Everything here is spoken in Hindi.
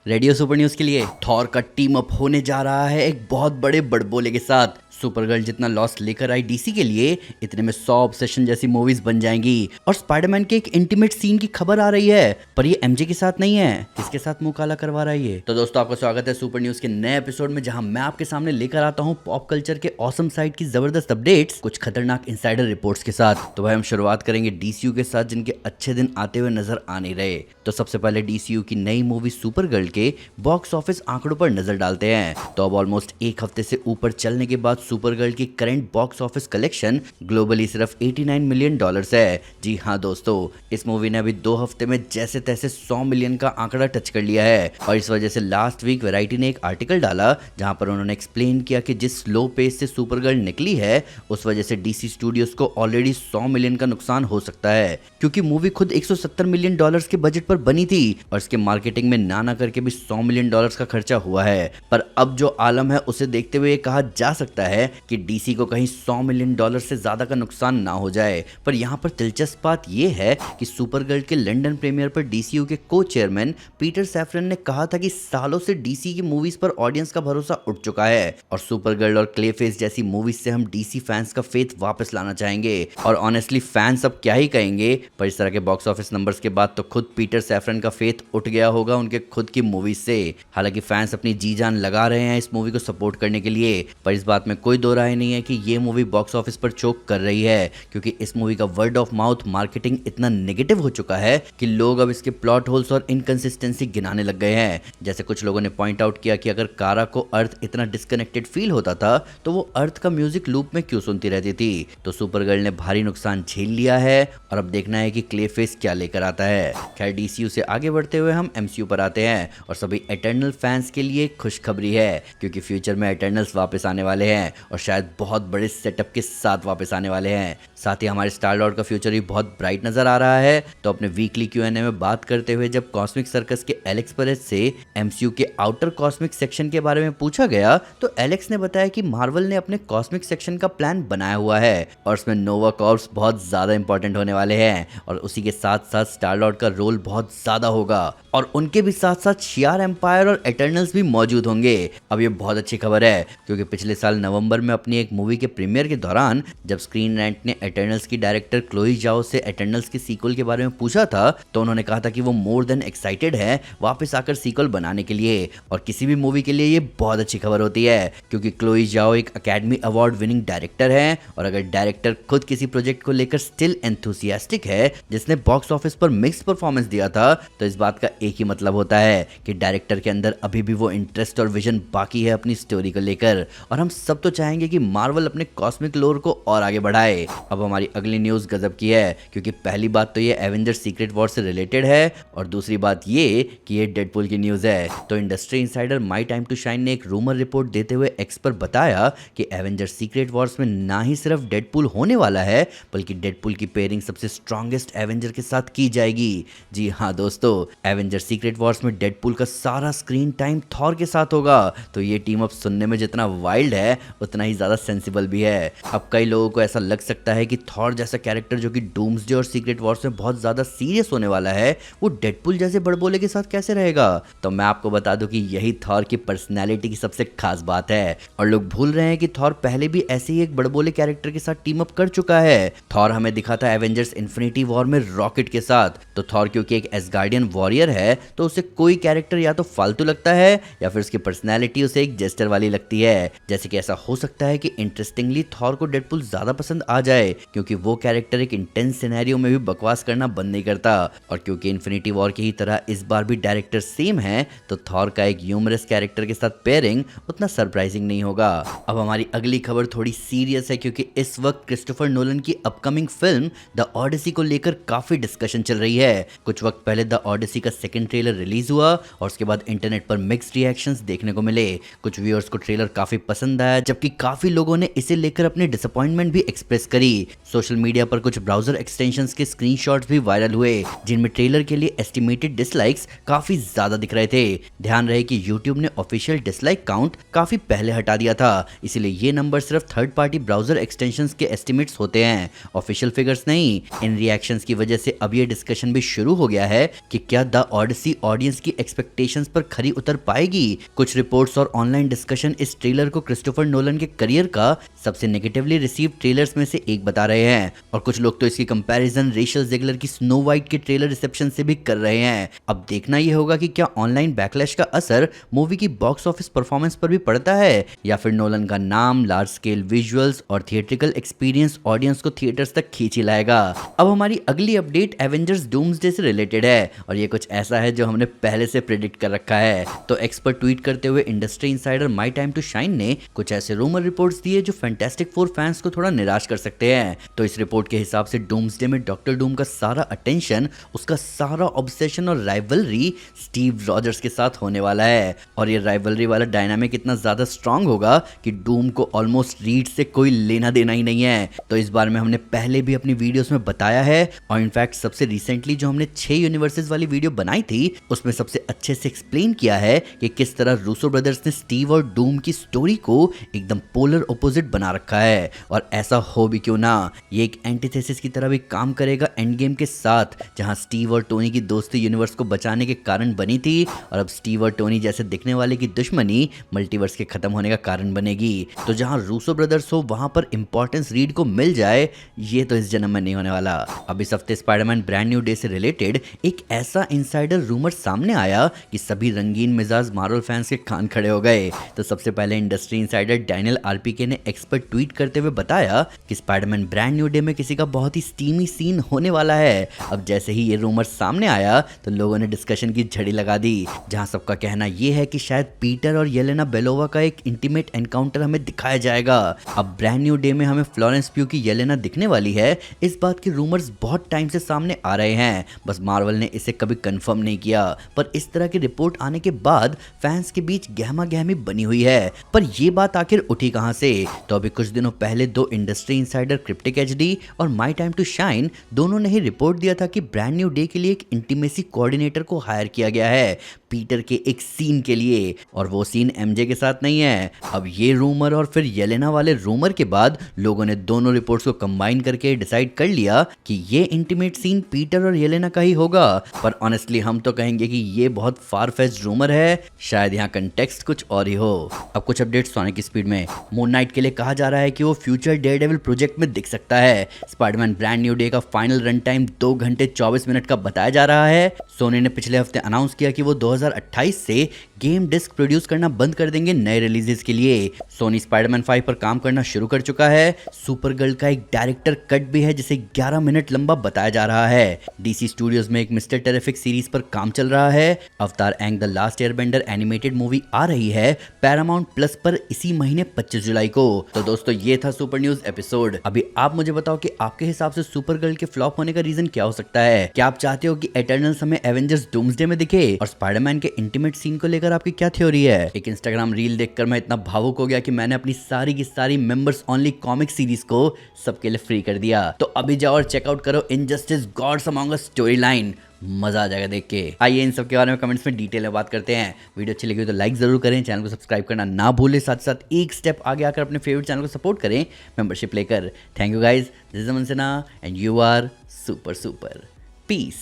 रेडियो सुपर न्यूज के लिए थॉर का टीम अप होने जा रहा है एक बहुत बड़े बड़बोले के साथ। सुपरगर्ल जितना लॉस लेकर आई डीसी के लिए, इतने में 100 ऑब्सेशन जैसी मूवीज बन जाएंगी। और स्पाइडरमैन के एक इंटीमेट सीन की खबर आ रही है, पर ये एमजे के साथ नहीं है। किसके साथ मुंह काला करवा रहा है ये? तो दोस्तों, आपका स्वागत है सुपर न्यूज के नए एपिसोड में, जहां मैं आपके सामने लेकर आता हूं पॉप कल्चर के ऑसम साइड की जबरदस्त अपडेट्स, कुछ खतरनाक इनसाइडर रिपोर्ट्स के साथ। तो भाई, हम शुरुआत करेंगे डीसीयू के साथ, जिनके अच्छे दिन आते हुए नजर आ नहीं रहे। तो सबसे पहले डीसीयू की नई मूवी सुपरगर्ल के बॉक्स ऑफिस आंकड़ों पर नजर डालते हैं। तो अब ऑलमोस्ट एक हफ्ते से ऊपर चलने के बाद सुपरगर्ल की current box office collection globally सिर्फ $89 मिलियन है। जी हाँ दोस्तों, इस मूवी ने अभी 2 हफ्ते में जैसे तैसे 100 मिलियन का आंकड़ा टच कर लिया है। और इस वजह से लास्ट वीक वैरायटी ने एक आर्टिकल डाला, जहां पर उन्होंने एक्सप्लेन किया कि जिस लो पेस से सुपरगर्ल निकली है, उस वजह से डीसी स्टूडियोज को ऑलरेडी 100 मिलियन का नुकसान हो सकता है, क्योंकि मूवी खुद $170 मिलियन के बजट पर बनी थी और इसके मार्केटिंग में ना करके भी $100 मिलियन का खर्चा हुआ है। पर अब जो आलम है उसे देखते हुए कहा जा सकता है कि डीसी को कहीं $100 मिलियन से ज्यादा का नुकसान ना हो जाए। पर यहाँ पर दिलचस्प बात यह है कि सुपरगर्ल के लंदन प्रीमियर पर डीसीयू के को चेयरमैन पीटर सैफरन ने कहा था कि सालों से डीसी की मूवीज पर ऑडियंस का भरोसा उठ चुका है और सुपरगर्ल और क्लेफेस जैसी मूवीज से हम डीसी फैंस का फेथ वापस लाना चाहेंगे। और ऑनेस्टली फैंस अब क्या ही कहेंगे, पर इस तरह के बॉक्स ऑफिस नंबर्स के बाद तो खुद पीटर सैफरन का फेथ उठ गया होगा उनके खुद की मूवीज से। हालांकि फैंस अपनी जी जान लगा रहे हैं इस मूवी को सपोर्ट करने के लिए, पर इस बात में कोई दो राय नहीं है कि ये मूवी बॉक्स ऑफिस पर चोक कर रही है, क्योंकि इस मूवी का वर्ड ऑफ माउथ मार्केटिंग इतना नेगेटिव हो चुका है कि लोग अब इसके प्लॉट होल्स और इनकंसिस्टेंसी गिनाने लग गए हैं। जैसे कुछ लोगों ने पॉइंट आउट किया कि अगर कारा को अर्थ इतना डिस्कनेक्टेड फील होता था तो वो अर्थ का म्यूजिक लूप में क्यों सुनती रहती थी। तो सुपरगर्ल ने भारी नुकसान झेल लिया है और अब देखना है कि क्लेफेस क्या लेकर आता है। खैर, डीसीयू से आगे बढ़ते हुए हम एमसीयू पर आते हैं और सभी एटर्नल फैंस के लिए खुशखबरी है, क्योंकि फ्यूचर में एटर्नल्स वापस आने वाले हैं और शायद बहुत बड़े सेटअप के साथ वापस आने वाले हैं। साथ ही हमारे स्टार लॉर्ड का फ्यूचर भी बहुत ब्राइट नजर आ रहा है। तो अपने वीकली क्यूएनए में बात करते हुए जब कॉस्मिक सर्कस के एलेक्स परेज से एमसीयू के आउटर कॉस्मिक सेक्शन के बारे में पूछा गया, तो एलेक्स ने बताया कि मार्वल ने अपने कॉस्मिक सेक्शन का प्लान बनाया हुआ है और उसमें नोवा कॉर्प्स बहुत ज्यादा इंपॉर्टेंट होने वाले हैं और उसी के साथ साथ स्टार लॉर्ड का रोल बहुत ज्यादा होगा और उनके भी साथ साथ शियार एम्पायर और एटर्नल्स भी मौजूद होंगे। अब ये बहुत अच्छी खबर है, क्योंकि पिछले साल नवंबर में अपनी एक मूवी के प्रीमियर के दौरान जब स्क्रीन रैंट ने एटर्नल्स की डायरेक्टर क्लोई जाओ से एटर्नल्स के सीक्वल के बारे में पूछा था, तो उन्होंने कहा था कि वो मोर देन एक्साइटेड है वापस आकर सीक्वल बनाने के लिए। और किसी भी मूवी के लिए ये बहुत अच्छी खबर होती है, क्योंकि क्लोई जाओ एक अकेडमी अवार्ड विनिंग डायरेक्टर है और अगर डायरेक्टर खुद किसी प्रोजेक्ट को लेकर स्टिल एंथुसियास्टिक है, जिसने बॉक्स ऑफिस पर मिक्स्ड परफॉर्मेंस दिया था, तो इस बात का एक ही मतलब होता है कि डायरेक्टर के अंदर अभी भी वो इंटरेस्ट और विजन बाकी है अपनी स्टोरी को लेकर। और हम सब तो चाहेंगे कि मार्वल अपने कॉस्मिक लोर को और आगे बढ़ाए। अब हमारी अगली न्यूज गजब की है, क्योंकि पहली बात तो ये एवेंजर सीक्रेट वॉर से रिलेटेड है और दूसरी बात ये कि ये डेडपूल की न्यूज है। तो industry insider my time to shine ने एक रूमर रिपोर्ट देते हुए एक्स पर बताया कि एवेंजर सीक्रेट वॉर्स में ना ही सिर्फ डेडपूल होने वाला है, बल्कि डेडपूल की पेयरिंग सबसे स्ट्रॉन्गेस्ट एवेंजर के साथ की जाएगी। जी हाँ दोस्तों, एवेंजर सीक्रेट वॉर्स में डेडपूल का सारा स्क्रीन टाइम थॉर के साथ होगा। तो ये टीम अप सुनने में जितना वाइल्ड है उतना ही ज्यादा सेंसिबल भी है। अब कई लोगों को ऐसा लग सकता है कि थॉर जैसा कैरेक्टर जो कि डूम्सडे और सीक्रेट वॉर्स में बहुत ज्यादा सीरियस होने वाला है, वो डेडपूल जैसे बड़बोले के साथ कैसे रहेगा। तो मैं आपको बता दूं कि यही थॉर की पर्सनैलिटी की सबसे खास बात है और लोग भूल रहे हैं कि थॉर पहले भी ऐसे ही एक बड़बोले कैरेक्टर के साथ टीम अप कर चुका है। थॉर हमें दिखा था एवेंजर्स इन्फिनिटी वॉर में रॉकेट के साथ। तो थॉर क्योंकि एक एसगार्डियन वॉरियर है, तो उसे कोई कैरेक्टर या तो फालतू लगता है या फिर उसकी पर्सनैलिटी उसे एक जेस्टर वाली लगती है। जैसे कि ऐसा हो सकता है कि इंटरेस्टिंगली थॉर को डेडपूल ज्यादा पसंद आ जाए, क्योंकि वो कैरेक्टर एक इंटेंस सिनेरियो में भी बकवास करना बंद नहीं करता और क्योंकि इन्फिनिटी वॉर की ही तरह इस बार भी डायरेक्टर सेम है, तो थॉर का एक ह्यूमरस कैरेक्टर के साथ पेयरिंग उतना सरप्राइजिंग नहीं होगा। अब हमारी अगली खबर थोड़ी सीरियस है, क्योंकि इस वक्त क्रिस्टोफर नोलन की अपकमिंग फिल्म द ऑडिसी को लेकर काफी डिस्कशन चल रही है। कुछ वक्त पहले द ऑडिसी का सेकंड ट्रेलर रिलीज हुआ और उसके बाद इंटरनेट पर मिक्स्ड रिएक्शंस देखने को मिले। कुछ व्यूअर्स को ट्रेलर काफी पसंद आया, जबकि काफी लोगों ने इसे लेकर अपनी डिसअपॉइंटमेंट भी एक्सप्रेस करी। सोशल मीडिया पर कुछ ब्राउजर एक्सटेंशंस के स्क्रीनशॉट्स भी वायरल हुए जिनमें ट्रेलर के लिए एस्टिमेटेड डिसलाइक्स काफी ज्यादा दिख रहे थे। ध्यान रहे कि YouTube ने ऑफिशियल डिसलाइक काउंट काफी पहले हटा दिया था, इसलिए ये नंबर सिर्फ थर्ड पार्टी ब्राउजर एक्सटेंशंस के एस्टिमेट्स होते हैं, ऑफिशियल फिगर्स नहीं। इन रिएक्शंस की वजह से अब ये डिस्कशन भी शुरू हो गया है कि क्या द ऑडिसी ऑडियंस की एक्सपेक्टेशंस पर खरी उतर पाएगी। कुछ रिपोर्ट्स और ऑनलाइन डिस्कशन इस ट्रेलर को क्रिस्टोफर नोलन के करियर का सबसे नेगेटिवली रिसीव्ड ट्रेलर्स में से एक बता रहे हैं, और कुछ लोग तो इसकी कंपैरिजन रेचल ज़ेगलर की स्नो वाइट के ट्रेलर रिसेप्शन से भी कर रहे हैं। अब देखना यह होगा कि क्या ऑनलाइन बैकलैश का असर मूवी की बॉक्स ऑफिस परफॉर्मेंस पर भी पड़ता है, या फिर नोलन का नाम, लार्ज स्केल विजुअल्स और थिएट्रिकल एक्सपीरियंस ऑडियंस को थिएटर्स तक खींच ही लाएगा। अब हमारी अगली अपडेट एवेंजर्स डूम्सडे से रिलेटेड है, और ये कुछ ऐसा है जो हमने पहले से प्रेडिक्ट कर रखा है। तो एक्सपर्ट ट्वीट करते हुए industry insider my time to shine ने कुछ ऐसे रूमर रिपोर्ट्स दिए जो फैंटास्टिक फोर फैंस को थोड़ा निराश कर सकते हैं। तो इस रिपोर्ट के हिसाब से डूम्सडे में डॉक्टर डूम का सारा अटेंशन, उसका सारा ऑब्सेशन और राइवलरी स्टीव रॉजर्स के साथ होने वाला है, और ये राइवलरी वाला डायनामिक इतना ज्यादा स्ट्रांग होगा कि डूम को ऑलमोस्ट रीड से कोई लेना देना ही नहीं है। तो इस बारे में हमने पहले भी अपनी वीडियोस में बताया है, और इनफैक्ट सबसे रिसेंटली जो हमने 6 यूनिवर्सेस वाली वीडियो बनाई थी उसमें सबसे अच्छे से एक्सप्लेन किया है कि किस तरह रूसो ब्रदर्स ने स्टीव और डूम की स्टोरी को एकदम पोलर ऑपोजिट बना रखा है, और ऐसा हो भी क्यों ना, ये एक एंटीथेसिस की तरह भी काम करेगा एंड गेम के साथ, जहां स्टीव और टोनी की दोस्ती यूनिवर्स को बचाने के कारण बनी थी, और अब स्टीव और टोनी जैसे दिखने वाले की दुश्मनी मल्टीवर्स के खत्म होने का कारण बनेगी। तो जहां रूसो ब्रदर्स हो वहां पर इंपॉर्टेंस रीड को मिल जाए, ये तो इस जन्म में नहीं होने वाला। अब इस हफ्ते स्पाइडरमैन ब्रांड न्यू डे से रिलेटेड एक ऐसा इनसाइडर रूमर सामने आया कि सभी रंगीन मिजाज मार्वल फैंस के कान खड़े हो गए। तो सबसे पहले इंडस्ट्री इनसाइडर डैनियल आरपीके ने एक्सपर्ट ट्वीट करते हुए बताया कि स्पाइडरमैन ब्रांड न्यू डे में किसी का बहुत ही स्टीमी सीन होने वाला है। अब जैसे ही ये रूमर सामने आया तो लोगों ने डिस्कशन की झड़ी लगा दी, जहां सबका कहना यह है कि शायद पीटर और येलेना बेलोवा का एक इंटीमेट एनकाउंटर हमें दिखाया जाएगा। अब ब्रांड न्यू डे में हमें फ्लोरेंस प्यू की येलेना दिखने वाली है, इस बात के रूमर्स बहुत टाइम से सामने आ रहे हैं, बस मार्वल ने इसे कभी कंफर्म नहीं किया। पर इस तरह की रिपोर्ट आने के बाद फैंस के बीच गहमा गहमी बनी हुई है, पर ये बात आखिर उठी कहां से। तो अभी कुछ दिनों पहले दो इंडस्ट्री इंसाइडर क्रिप्टिक एचडी और माई टाइम टू शाइन दोनों ने ही रिपोर्ट दिया था कि ब्रांड न्यू डे के लिए एक इंटीमेसी कोऑर्डिनेटर को हायर किया गया है पीटर के एक सीन के लिए, और वो सीन एमजे के साथ नहीं है। अब ये रूमर और फिर येलेना वाले रूमर के बाद लोगों ने दोनों रिपोर्ट्स को कंबाइन करके डिसाइड कर लिया कि ये इंटीमेट सीन पीटर और येलेना का ही होगा। पर ऑनेस्टली हम तो कहेंगे कि ये बहुत फार फेच्ड रूमर है, शायद यहाँ कंटेक्स्ट कुछ और ही हो। अब कुछ अपडेट्स सोनी की स्पीड में। मून नाइट के लिए कहा जा रहा है कि वो फ्यूचर डेयरडेविल प्रोजेक्ट में दिख सकता है। स्पाइडरमैन ब्रांड न्यू डे का फाइनल रन टाइम 2 घंटे 24 मिनट का बताया जा रहा है। सोनी ने पिछले हफ्ते अनाउंस किया कि वो 2028 से गेम डिस्क प्रोड्यूस करना बंद कर देंगे नए रिलीजेस के लिए। सोनी स्पाइडरमैन 5 पर काम करना शुरू कर चुका है। सुपर गर्ल का एक डायरेक्टर कट भी है जिसे 11 मिनट लंबा बताया जा रहा है। डीसी स्टूडियोज में एक मिस्टर टेरिफिक सीरीज पर काम चल रहा है। Avatar Aang the last airbender animated movie आ रही है पैरामाउंट प्लस पर इसी महीने 25 जुलाई को। तो दोस्तों ये था सुपर न्यूज एपिसोड। अभी आप मुझे बताओ कि आपके हिसाब से सुपर गर्ल के फ्लॉप होने का रीजन क्या हो सकता है। क्या आप चाहते हो कि एटर्नल्स हमें एवेंजर्स डूम्सडे में दिखे, और स्पाइडरमैन के इंटीमेट सीन को लेकर आपकी क्या थ्योरी है। एक इंस्टाग्राम रील देखकर मैं इतना भावुक हो गया कि मैंने अपनी सारी की सारी मेंबर्स ओनली कॉमिक सीरीज को सबके लिए फ्री कर दिया। तो अभी जाओ और चेकआउट करो Injustice Gods Among Us storyline, मजा आ जाएगा देख के। आइए इन सब के बारे में कमेंट्स में डिटेल में बात करते हैं। वीडियो अच्छी लगी तो लाइक जरूर करें, चैनल को सब्सक्राइब करना ना भूलें, साथ साथ एक स्टेप आगे आकर अपने फेवरेट चैनल को सपोर्ट करें मेंबरशिप लेकर। Thank you guys, this is Aman Sinha and you are super super. Piece.